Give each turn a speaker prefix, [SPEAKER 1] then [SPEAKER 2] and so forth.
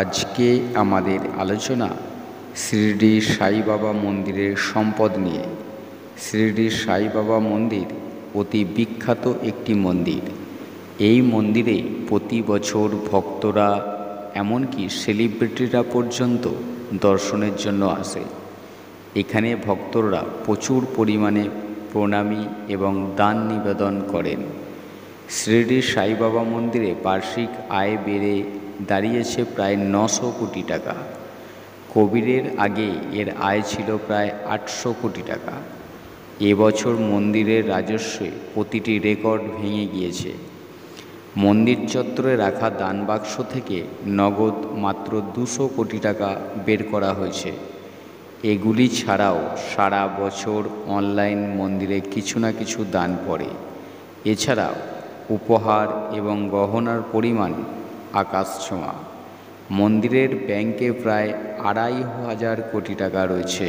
[SPEAKER 1] আজকে আমাদের আলোচনা শিরডি সাই বাবা মন্দিরের সম্পদ নিয়ে। শিরডি সাই বাবা মন্দির অতি বিখ্যাত একটি মন্দির। এই মন্দিরে প্রতি বছর ভক্তরা, এমনকি সেলিব্রিটিরা পর্যন্ত দর্শনের জন্য আসে। এখানে ভক্তরা প্রচুর পরিমাণে প্রণামী এবং দান নিবেদন করেন। শিরডি সাই বাবা মন্দিরে বার্ষিক আয় বেড়ে দাঁড়িয়েছে প্রায় 900 কোটি টাকা। কোভিডের আগে এর আয় ছিল প্রায় 800 কোটি টাকা। এবছর মন্দিরের রাজস্বে প্রতিটি রেকর্ড ভেঙে গিয়েছে। মন্দির চত্বরে রাখা দান বাক্স থেকে নগদ মাত্র 200 কোটি টাকা বের করা হয়েছে। এগুলি ছাড়াও সারা বছর অনলাইন মন্দিরে কিছু না কিছু দান পড়ে। এছাড়াও উপহার এবং গহনার পরিমাণ আকাশছোঁয়া। মন্দিরের ব্যাংকে প্রায় 2500 কোটি টাকা রয়েছে।